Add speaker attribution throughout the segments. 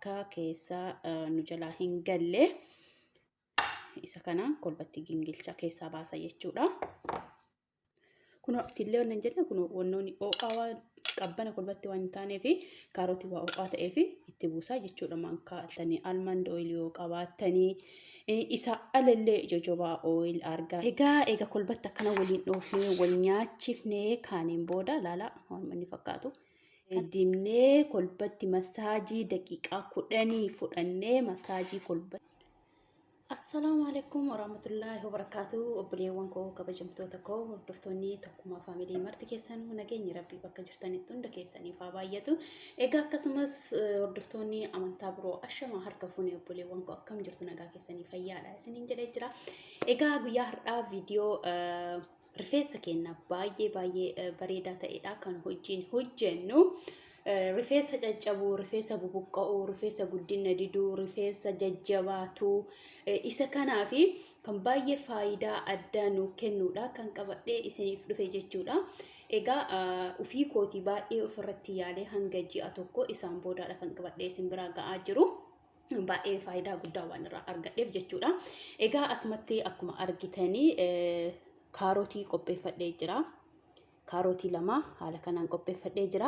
Speaker 1: akka keessa nu jalaa hin galle isa kana kolbatti gingilcha keessaa baasa jechuudha. Kuno tillee wannan jenne kuno wannoonni oo'aa qabbana kolbatti waan taaneef kaarotii waa oo'aa ta'eef itti buusaa jechuudha. Mankaa tanii almond oil yoo qabaattanii isa alallee jojobaa oil argaa. Egaa kolbatti akkana waliin dhoofnee wal nyaachifnee kaaniin booda laala waan manni fakkaatu. Dimnee kolbatti masaajii daqiiqaa 10 fudhannee masaajii kolbatti. Assalamu alaikum warahmatullahi wabarakatuh. Obboleewwan koo kabajamtoota koo hordoftoonni tokkummaa faamilii marti keessanuu nageenyi rabbii bakka jirtanitti hunda keessaniif haa baay'atu. Egaa akkasumas hordoftoonni amantaa biroo ashama harka fuunee obboleewwan koo akkam jirtu nagaa keessanii fayyaadha isiniin jedhee jira. Egaa guyyaa har'aa viidiyoo rifeensa keenya baay'ee bareedaa ta'edha kan hojiin hojjennu. Rifeensa caccabuu, rifeensa bubuqqa'uu, rifeensa guddina diduu, rifeensa jajjabaatu isa kanaafi kan baay'ee faayidaa addaa nu kennuudha kan qabadhee isiniif dhufe jechuudha. Egaa ufii kootii baay'ee ofirratti yaalee hanga ji'a tokko isaan boodaadha kan qabadhee isin biraa ga'aa jiru. Baay'ee faayidaa guddaa waan irraa argadheef jechuudha. Egaa asumatti akkuma argitanii kaarotii qopheeffadhee jira. Kaarotii lama haala kanaan qopheeffadhee jira.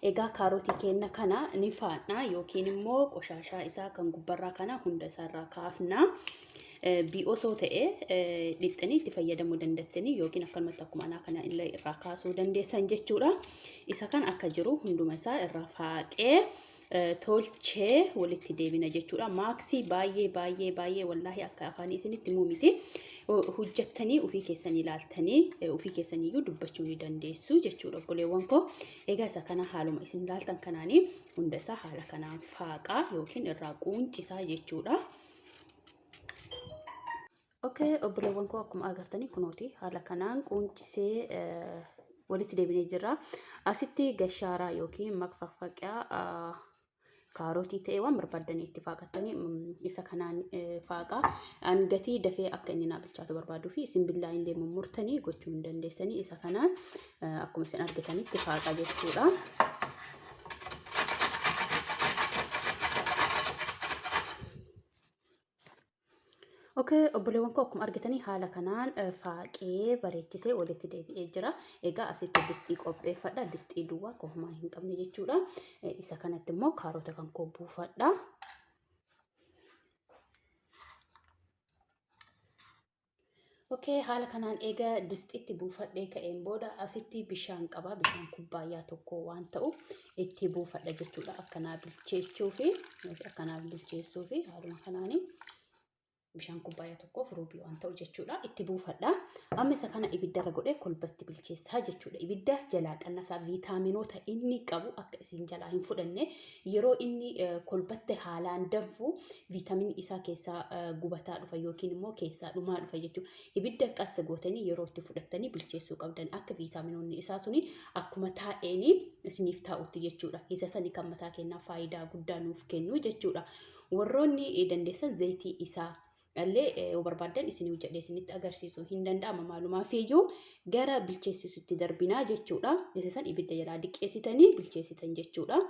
Speaker 1: Egaa kaarotii keenya kana ni faana yookiin immoo qoshaashaa isaa kan gubbarraa kana hunda isaarraa kaafna. Bi'oosoo ta'ee dhixxanii itti fayyadamuu dandeettanii yookiin akkanumatti akkuma anaa kana illee irraa kaasuu dandeessan jechuudha. Isa kan akka jiru hunduma isaa irraa faaqee tolchee walitti deebina jechuudha. Maaksii baay'ee wallaahi akka afaanii isinitti muumiti. Hojjettanii ofii keessanii ilaaltanii ofii keessaniyyuu dubbachuu ni dandeessu jechuudha obboleewwan koo. Egaa isa kana haaluma isin ilaaltan kanaanii hunda isaa haala kanaan faaqaa yookiin irraa quuncisaa jechuudha. Okay, obboleewwan koo akkuma agartanii kunooti haala kanaan quuncisee walitti deebinee jira. Asitti gashaaraa yookiin makfaqfaqaa kaarotii ta'e waan barbaadanii itti faaqattanii isa kanaan faaqa angatii dafee akka inni naa bilchaatu barbaaduu fi isin billaa illee mummurtanii gochuu hin dandeessanii isa kanaan akkuma isin argitanitti faaqa jechuudha. Okay, obboleewwan koo akkuma argitanii haala kanaan faaqee bareechisee walitti deebi'ee jira. Egaa asitti distii qopheeffadha. Distii duwwaa kohumaa hin qabne jechuudha. Isa kanatti immoo kaarota kan koo buufadha. Okay, haala kanaan egaa distiitti buufadhee ka'een booda asitti bishaan qaba. Bishaan kubbaayyaa tokko waan ta'u itti buufadha jechuudha. Akkanaa bilcheessuu fi haaluma kanaanii. Bishaan kubbaayyaa tokkoof ruubii waan ta'u jechuudha itti buufadha. Amma isa kana ibiddarra godhee kolbatti bilcheessaa jechuudha. Ibidda jalaa qannasaa viitaaminoota inni qabu akka isin jalaa hin fudhanne yeroo inni kolbatte haalaan danfu viitaaminii isaa keessaa gubataa dhufa yookiin immoo keessaa dhumaa dhufa jechuudha. Ibidda qas gootanii yeroo itti fudhattanii bilcheessuu qabdan akka viitaaminoonni isaa suni akkuma taa'eenii isiniif taa'utti jechuudha. Isa sani kan mataa keenyaa faayidaa guddaa nuuf kennu jechuudha. Warroonni dandeessan zayitii isaa illee barbaadan isinii jedhee isinitti agarsiisuu hin danda'ama maalumaafiyyuu gara bilcheessisuutti darbinaa jechuudha. Isa san ibidda jalaa diqqeessitanii bilcheessitan jechuudha.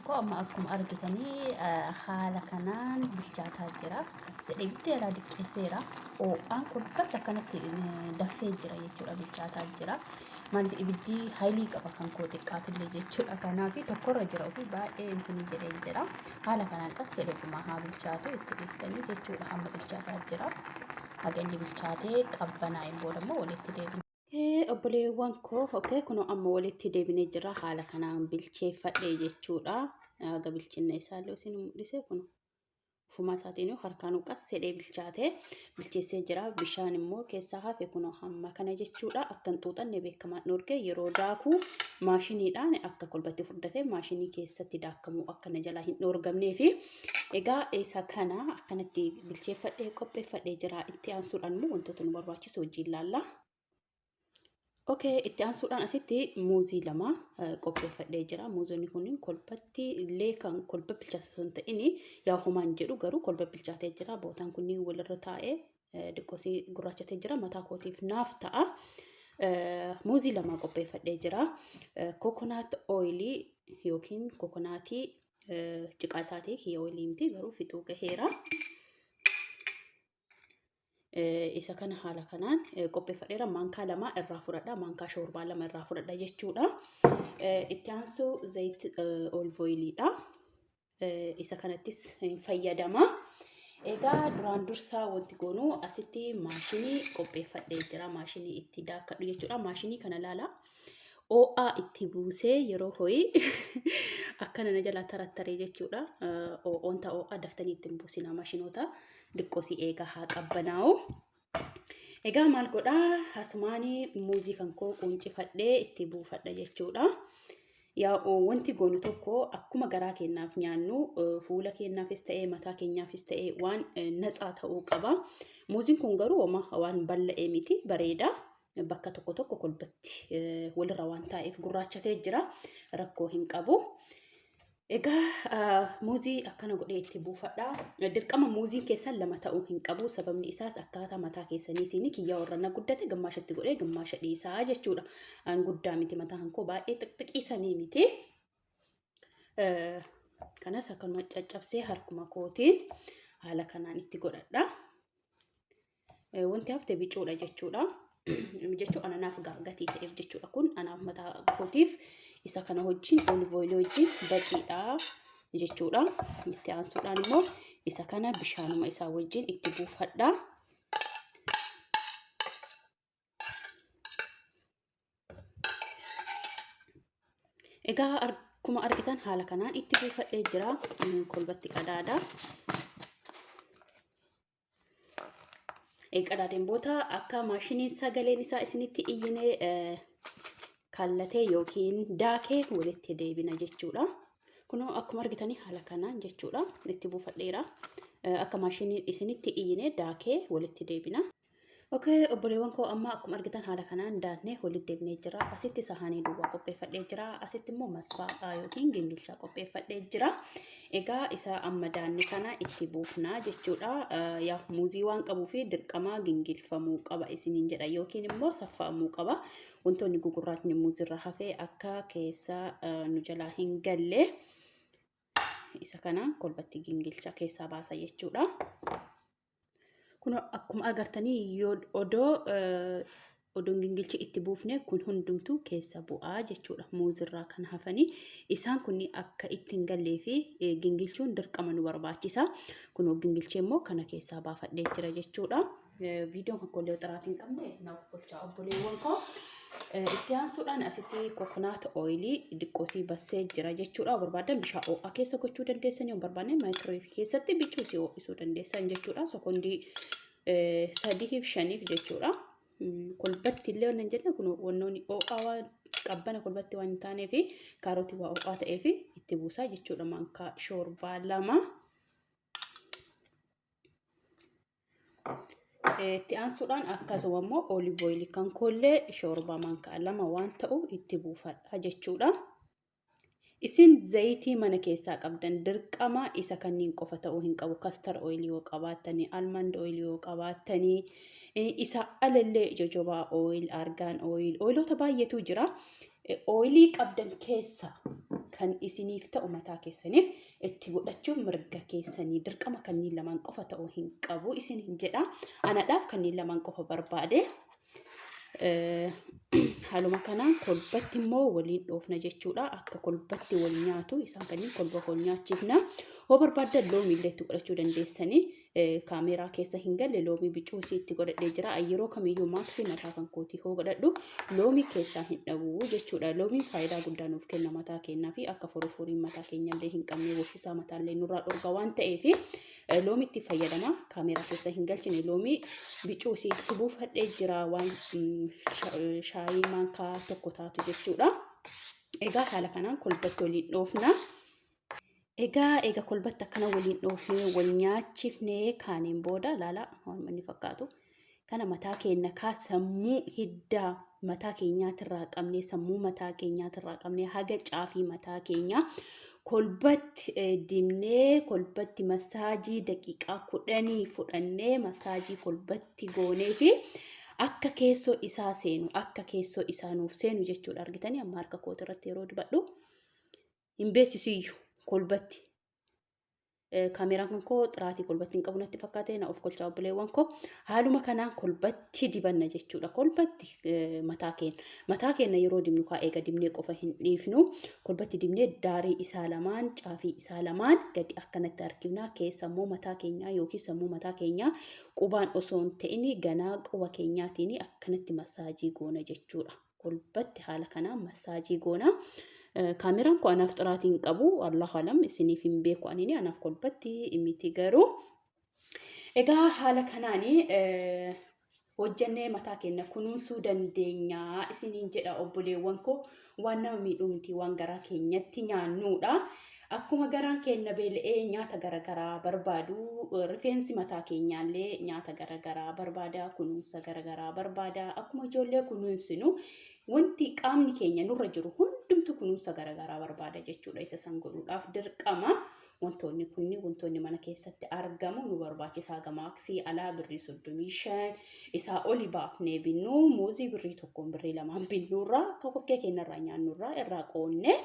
Speaker 1: Koo amma akkuma argitanii haala kanaan bilchaataa jira. As ibidda jalaa diqqeesseera. Oo'aan kolbatti akkanatti dafee jira jechuudha bilchaataa jira. Maaliif ibiddi haayilii qaba kan koo xiqqaatullee jechuudha. Kanaaf tokkorra jira ofii baay'ee intini jedhee jira. Haala kanaan qas jedhuma haa bilchaatu itti dhiiftanii jechuudha. Amma bilchaataa jira. Haga inni bilchaatee qabbanaa'een booda immoo walitti deebina. Obboleewwan koo kunoo amma walitti deebinee jira. Haala kanaan bilcheeffadhee jechuudha. Haga bilchinna isaallee isin mul'ise kun fumaa isaatiin harkaan qas jedhee bilcheessee jira. Bishaan immoo keessaa hafe kunoo hamma kana jechuudha. Akka hin xuuxanne beekamaa dhorge yeroo daakuu maashiniidhaan akka kolbatti fudhatee maashinii keessatti daakamuu akkana jalaa hin dhorgamnee fi egaa isa kana akkanatti bilcheeffadhee qopheeffadhee jira. Itti aansuudhaan immoo wantoota nu barbaachisu wajjin ilaalla. Okay, itti aansuudhaan asitti muuzii lama qopheeffadhee jira. Muuzonni kunniin kolbatti illee kan kolba bilchaatu hin ta'in yaa homaan jedhu garuu kolba bilchaatee jira. Bootaan kunniin walirra taa'ee diqqoosii gurraachatee jira. Mataa kootiif naaf ta'a. Muuzii lama qopheeffadhee jira. Coconut oil yookiin coconut ciqaa isaatii kiyya waliin miti garuu fixuu gaheera. Isa kana haala kanaan qopheeffadheera. Maankaa 2 irraa fudhadha. Maankaa shoorbaa 2 irraa fudhadha jechuudha. Itti aansu zayit olive oiliidha. Isa kanattis fayyadama. Egaa duraan dursaa wanti goonuu asitti maashinii qopheeffadhee jira. Maashinii itti daakkadhu jechuudha. Maashinii kana ilaala. Oo'aa itti buusee yeroo ho'i akkana na jala tarattaree jechuudha. Wanta oo'aa daftanii ittiin buusinaa maashinoota diqqoosii eegaa haa qabbanaa'u. Egaa maal godhaa asumaanii muuzii kan koo quncifadhee itti buufadha jechuudha. Yaa wanti goonu tokko akkuma garaa keenyaaf nyaannu fuula keenyaafis ta'ee mataa keenyaafis ta'ee waan natsaa ta'uu qaba. Muuziin kun garuu waan bal'ee miti bareeda. Bakka tokko tokko kolbatti walirra waan taa'eef gurraachatee jira. Rakkoo hin qabu. Egaa muuzii akkana godhee itti buufadha. Dirqama muuziin keessan 2 ta'uu hin qabu. Sababni isaas akkaataa mataa keessaniitiin kiyyaa warra na guddate gammaashatti godhee gammaasha dhiisaa jechuudha. An guddaa miti mataan koo baay'ee xixiqqisanii miti. Kanas akkanuma caccabsee harkuma kootiin haala kanaan itti godhadha. Wanti hafte bicuudha jechuudha. Jechuun ananaaf gatii ta'eef jechuudha. Kun anaaf mataa kootiif isa kana wajjin olive oil wajjin baqiidha jechuudha. Itti aansuudhaan immoo isa kana bishaanuma isaa wajjin itti buufadha. Egaa akkuma argitan haala kanaan itti buufadhee jira. Kolbatti qadaada. Qadaadeen booda akka maashiniin sagaleen isaa isinitti iyyinee kallatee yookiin daakee walitti deebina jechuudha. Kunoo akkuma argitanii haala kanaan jechuudha. Itti buufadheera. Akka maashiniin isinitti iyyinee daakee walitti deebina. Okay, obboleewwan koo amma akkuma argitan haala kanaan daannee walitti deebinee jira. Asitti sahaanii duwwaa qopheeffadhee jira. Asitti immoo masfaa yookiin gingilchaa qopheeffadhee jira. Egaa isa amma daanni kana itti buufnaa jechuudha. Yaa muuzii waan qabuuf dirqama gingilfamuu qaba isiniin jedha yookiin immoo saffa'amuu qaba. Wantoonni gugurraatni muuzirra hafee akka keessa nu jalaa hin galle isa kana kolbatti gingilcha keessaa baasa jechuudha. Kun akkuma agartanii odoon gingilchi itti buufne kun hundumtuu keessa bu'aa jechuudha. Muuzirraa kan hafanii isaan kun akka ittiin gallee fi gingilchuun dirqama nu barbaachisa. Kun gingilchee immoo kana keessaa baafadhee jira jechuudha. Viidiyoon kan kollee xiraatiin qabne naaf bulchaa obboleewwan koo. Itti aansuudhaan asitti kokonaat ooyilii diqqoosii bassee jira jechuudha. Barbaadan bishaan ho'aa keessa gochuu dandeessanii yoo barbaanne maayikirooweevii keessatti bichuusii ho'isuu dandeessan jechuudha. Sekondii 3-5 jechuudha. Kolbatti illee waan jenne kun wannoonni ho'aa waan qabbana kolbatti waan hin taaneef kaarootii waa ho'aa ta'eef itti buusaa jechuudha. Maankaa shoorbaa 2. Itti aansuudhaan akkasuma immoo olive oil kan kollee shoorbaa maankaa 2 waan ta'u itti buufadha jechuudha. Isin zayitii mana keessaa qabdan dirqama isa kanniin qofa ta'uu hin qabu. Castor oil yoo qabaattanii, almond oil yoo qabaattanii, isa alallee jojobaa oil, argan oil, oilota baay'eetu jira. Oilii qabdan keessa kan isiniif ta'u mataa keessaniif itti godhachuun mirga keessanii dirqama kanniin lamaan qofa ta'uu hin qabu isin hin jedha. Anadhaaf kanniin lamaan qofa barbaade. Haaluma kanaan kolbatti immoo waliin dhoofna jechuudha. Akka kolbatti wal nyaatu isaan kanniin kolba wal nyaachifna. Hoo barbaadan loomii illee itti godhachuu dandeessanii kaameeraa keessa hin galle loomii bicuusii itti godhadhee jira. Yeroo kamiyyuu maaksii mataa kan kootii hoo godhadhu loomii keessaa hin dhabu jechuudha. Loomiin faayidaa guddaa nuuf kenna mataa keenyaa fi akka foroforiin mataa keenyallee hin qabne boosisaa mataallee nurraa dhorga waan ta'eef loomii itti fayyadama. Kaameeraa keessa hin galchine loomii bicuusii itti buufadhee jira waan shaayii maankaa tokko taatu jechuudha. Egaa haala kanaan kolbatti waliin dhoofna. Egaa kolbatti akkana waliin dhoofnee wal nyaachifnee kaaniin booda laala waan manni fakkaatu. Kana mataa keenya sammuu hiddaa mataa keenyaatirraa qabnee sammuu mataa keenyaatirraa qabnee haga caafii mataa keenyaa kolbatti dimnee kolbatti masaajii daqiiqaa 10 fudhannee masaajii kolbatti goonee fi akka keessoo isaa seenu akka keessoo isaa nuuf seenu jechuudha. Argitanii amma harka kootii irratti yeroo dibadhu hin beeksisiyyuu kolbatti kaameraan kan koo xiraatii kolbattiin qabu natti fakkaate na of kolchaa obboleewwan koo haaluma kanaan kolbatti dibanna jechuudha. Kolbatti mataa keenya yeroo dibnu kaa eega dibnee qofa hin dhiifnu kolbatti dibnee daarii isaa lamaan caafii isaa lamaan gadi akkanatti harkifnaa keessa immoo mataa keenyaa yookiin sammuu mataa keenyaa qubaan osoo hin ta'in ganaa quba keenyaatiin akkanatti masaajii goona jechuudha. Kolbatti haala kanaan masaajii goona. Kaameraan ko anaaf xiraatiin qabu Allah alam isiniif hin beeku anini anaaf kolbatti miti garuu egaa haala kanaani hojjannee mataa keenya kunuunsuu dandeenya isiniin jedha obboleewwan koo waan nama miidhuu miti waan garaa keenyatti nyaannuudha. Akkuma garaan keenya beela'ee nyaata garagaraa barbaadu rifeensi mataa keenyaallee nyaata garagaraa barbaada kunuunsa garagaraa barbaada akkuma ijoollee kunuunsinu wanti qaamni keenya nurra jiru hundumtu kunuunsa garagaraa barbaada jechuudha. Isa san godhuudhaaf dirqama wantoonni mana keessatti argamu nu barbaachisaa gamaaksii alaa birrii 35 isaa oli baafnee binnu muuzii birrii 1 birrii 2 binnuurraa kokokkee keenyarraa nyaannurraa irraa qoonnee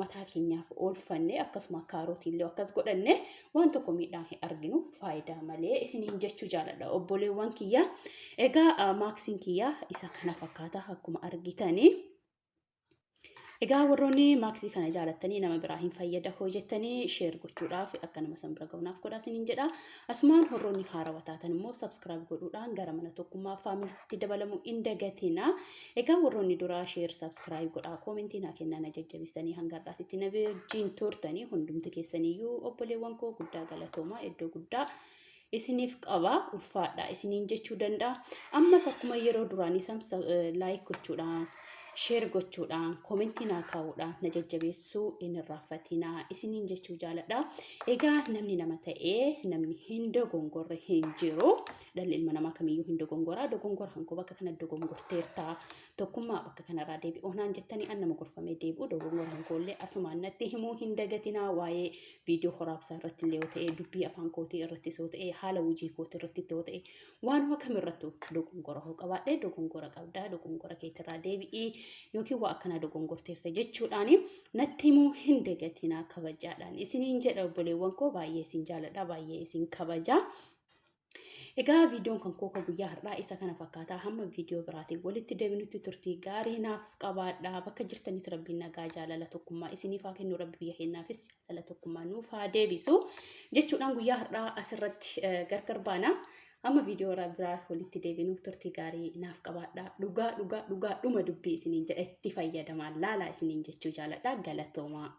Speaker 1: mataa keenyaaf oolfanne akkasuma kaarotiillee akkas godhanne waan tokko miidhaan hin arginu faayidaa malee isiniin jechuu jaaladha obboleewwan kiyya. Egaa maaksiin kiyya isa kana fakkaata akkuma argitanii. Egaa warroonni maaksii kana jaalattanii nama biraa hin fayyada hojjettanii sheer gochuudhaaf akka nama san bira ga'uudhaaf godhaa isiniin jedha. Asumaan warroonni haarawaa taatan immoo subscribe godhuudhaan gara mana tokkummaa faamiliitti dabalamu hin dagatina. Egaa warroonni duraa sheer subscribe godhaa koomentii naa kennaa na jajjabeessanii hanga har'aatti na wajjin turtanii hundumti keessaniyyuu obboleewwan koo guddaa galatoomaa iddoo guddaa isiniif qaba ulfaadha isiniin jechuu danda'a. Ammas akkuma yeroo duraanii like gochuudhaan share gochuudhaan koomentii naa kaa'uudhaan na jajjabeessuu hin irraanfatinaa isiniin jechuu jaaladha. Egaa namni nama ta'ee namni hin dogongorre hin jiru. Dhalli ilma namaa kamiyyuu hin dogongora. Dogongora hankoo bakka kana dogongorteerta tokkummaa bakka kanarraa deebi'uu naan jettanii an nama gorfamee deebi'u dogongora hankoollee asumaan natti himuu hin dagatinaa waa'ee viidiyoo horaabsaa irratti illee yoo ta'e dubbii afaan kootii irratti yoo ta'e haala hojii kootii irratti yoo ta'e waanuma kamirrattu dogongora hoo qabaadhe dogongora qabdaa dogongora keetirraa deebi'ii yookiin waa akkana dogongorteerta jechuudhaan natti himuu hin dagatinaa kabajaadhaan isiniin jedha obboleewwan koo baay'ee isin jaaladha baay'ee isin kabaja. Egaa viidiyoon kan kooka guyyaa har'aa isa kana fakkaataa hamma viidiyoo biraatiin walitti deebinutti turtii gaarii naaf qabaadhaa bakka jirtanitti rabbiin nagaa jaalala tokkummaa isiniif haa kennu rabbi biyya keenyaafis jaalala tokkummaa nuuf haa deebisu jechuudhaan guyyaa har'aa asirratti gargar baana. Amma viidiyoo biraa walitti deebinuuf turtii gaarii naaf qabaadhaa dhugaa dhuma dubbii isiniin jedha itti fayyadamaa laalaa isiniin jechuu jaaladha galatoomaa.